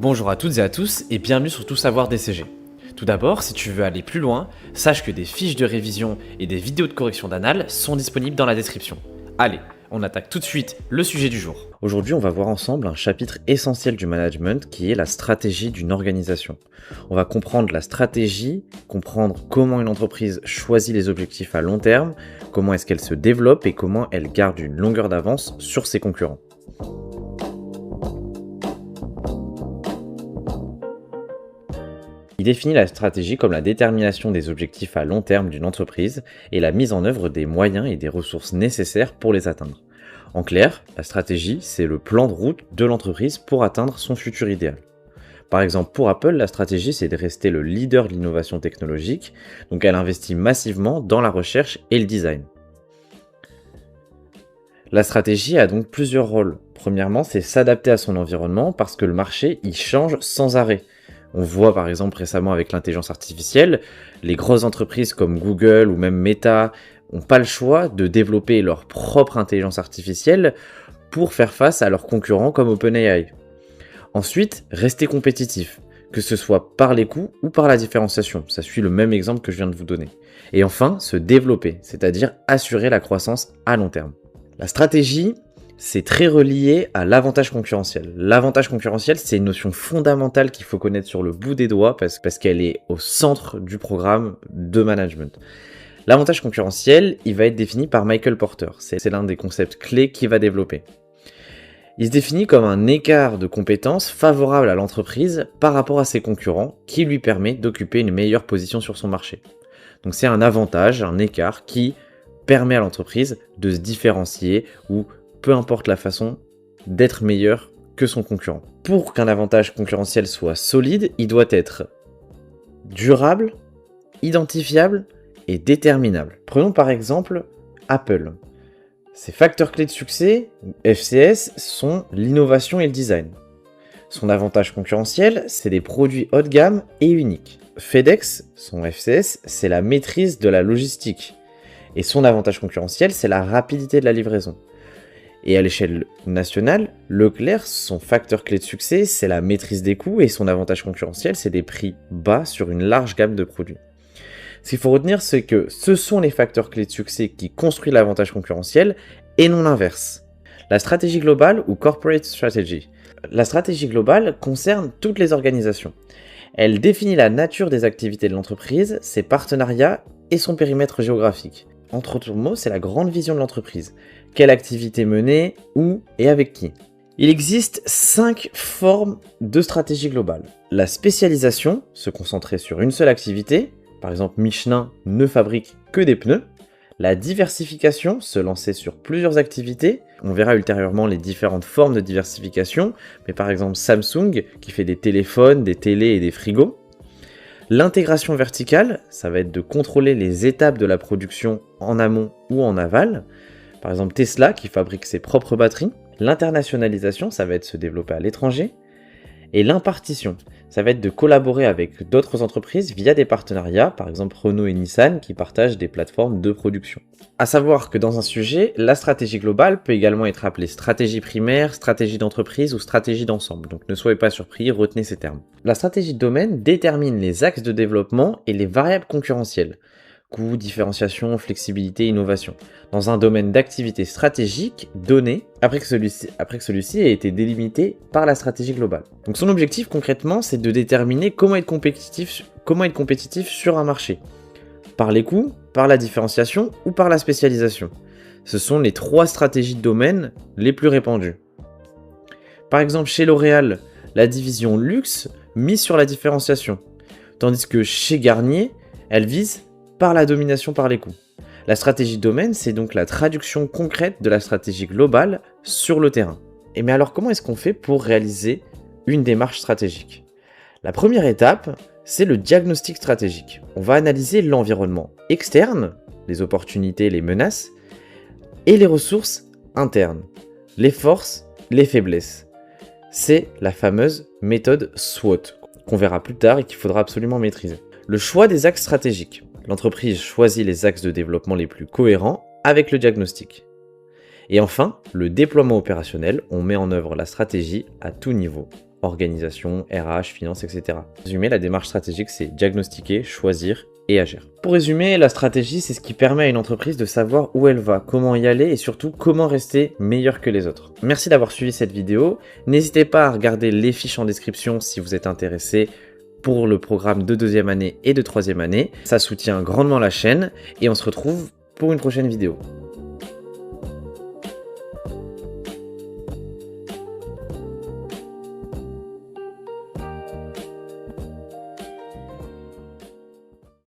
Bonjour à toutes et à tous et bienvenue sur Tout Savoir DCG. Tout d'abord, si tu veux aller plus loin, sache que des fiches de révision et des vidéos de correction d'annales sont disponibles dans la description. Allez, on attaque tout de suite le sujet du jour. Aujourd'hui, on va voir ensemble un chapitre essentiel du management qui est la stratégie d'une organisation. On va comprendre la stratégie, comprendre comment une entreprise choisit les objectifs à long terme, comment est-ce qu'elle se développe et comment elle garde une longueur d'avance sur ses concurrents. Il définit la stratégie comme la détermination des objectifs à long terme d'une entreprise et la mise en œuvre des moyens et des ressources nécessaires pour les atteindre. En clair, la stratégie, c'est le plan de route de l'entreprise pour atteindre son futur idéal. Par exemple, pour Apple, la stratégie, c'est de rester le leader de l'innovation technologique, donc elle investit massivement dans la recherche et le design. La stratégie a donc plusieurs rôles. Premièrement, c'est s'adapter à son environnement parce que le marché, il change sans arrêt. On voit par exemple récemment avec l'intelligence artificielle, les grosses entreprises comme Google ou même Meta n'ont pas le choix de développer leur propre intelligence artificielle pour faire face à leurs concurrents comme OpenAI. Ensuite, rester compétitif, que ce soit par les coûts ou par la différenciation. Ça suit le même exemple que je viens de vous donner. Et enfin, se développer, c'est-à-dire assurer la croissance à long terme. La stratégie, c'est très relié à l'avantage concurrentiel. L'avantage concurrentiel, c'est une notion fondamentale qu'il faut connaître sur le bout des doigts parce qu'elle est au centre du programme de management. L'avantage concurrentiel, il va être défini par Michael Porter. C'est l'un des concepts clés qu'il va développer. Il se définit comme un écart de compétences favorable à l'entreprise par rapport à ses concurrents qui lui permet d'occuper une meilleure position sur son marché. Donc c'est un avantage, un écart qui permet à l'entreprise de se différencier ou peu importe la façon d'être meilleur que son concurrent. Pour qu'un avantage concurrentiel soit solide, il doit être durable, identifiable et déterminable. Prenons par exemple Apple. Ses facteurs clés de succès, FCS, sont l'innovation et le design. Son avantage concurrentiel, c'est des produits haut de gamme et uniques. FedEx, son FCS, c'est la maîtrise de la logistique. Et son avantage concurrentiel, c'est la rapidité de la livraison. Et à l'échelle nationale, Leclerc, son facteur clé de succès, c'est la maîtrise des coûts et son avantage concurrentiel, c'est des prix bas sur une large gamme de produits. Ce qu'il faut retenir, c'est que ce sont les facteurs clés de succès qui construisent l'avantage concurrentiel et non l'inverse. La stratégie globale ou corporate strategy. La stratégie globale concerne toutes les organisations. Elle définit la nature des activités de l'entreprise, ses partenariats et son périmètre géographique. Entre autres mots, c'est la grande vision de l'entreprise. Quelle activité mener, où et avec qui. Il existe 5 formes de stratégie globale. La spécialisation, se concentrer sur une seule activité. Par exemple, Michelin ne fabrique que des pneus. La diversification, se lancer sur plusieurs activités. On verra ultérieurement les différentes formes de diversification. Mais par exemple, Samsung qui fait des téléphones, des télés et des frigos. L'intégration verticale, ça va être de contrôler les étapes de la production en amont ou en aval. Par exemple, Tesla qui fabrique ses propres batteries. L'internationalisation, ça va être se développer à l'étranger. Et l'impartition, ça va être de collaborer avec d'autres entreprises via des partenariats, par exemple Renault et Nissan qui partagent des plateformes de production. À savoir que dans un sujet, la stratégie globale peut également être appelée stratégie primaire, stratégie d'entreprise ou stratégie d'ensemble. Donc ne soyez pas surpris, retenez ces termes. La stratégie de domaine détermine les axes de développement et les variables concurrentielles. Coût, différenciation, flexibilité, innovation. Dans un domaine d'activité stratégique donné, après que celui-ci ait été délimité par la stratégie globale. Donc son objectif concrètement, c'est de déterminer comment être compétitif sur un marché. Par les coûts, par la différenciation ou par la spécialisation. Ce sont les 3 stratégies de domaine les plus répandues. Par exemple, chez L'Oréal, la division luxe mise sur la différenciation, tandis que chez Garnier, elle vise par la domination par les coûts. La stratégie de domaine, c'est donc la traduction concrète de la stratégie globale sur le terrain. Et mais alors comment est-ce qu'on fait pour réaliser une démarche stratégique ? La première étape, c'est le diagnostic stratégique. On va analyser l'environnement externe, les opportunités, les menaces, et les ressources internes, les forces, les faiblesses. C'est la fameuse méthode SWOT, qu'on verra plus tard et qu'il faudra absolument maîtriser. Le choix des axes stratégiques. L'entreprise choisit les axes de développement les plus cohérents avec le diagnostic. Et enfin, le déploiement opérationnel, on met en œuvre la stratégie à tout niveau. organisation, RH, finance, etc. En résumé, la démarche stratégique, c'est diagnostiquer, choisir et agir. Pour résumer, la stratégie, c'est ce qui permet à une entreprise de savoir où elle va, comment y aller et surtout comment rester meilleur que les autres. Merci d'avoir suivi cette vidéo. N'hésitez pas à regarder les fiches en description si vous êtes intéressé pour le programme de 2e année et de 3e année. Ça soutient grandement la chaîne et on se retrouve pour une prochaine vidéo.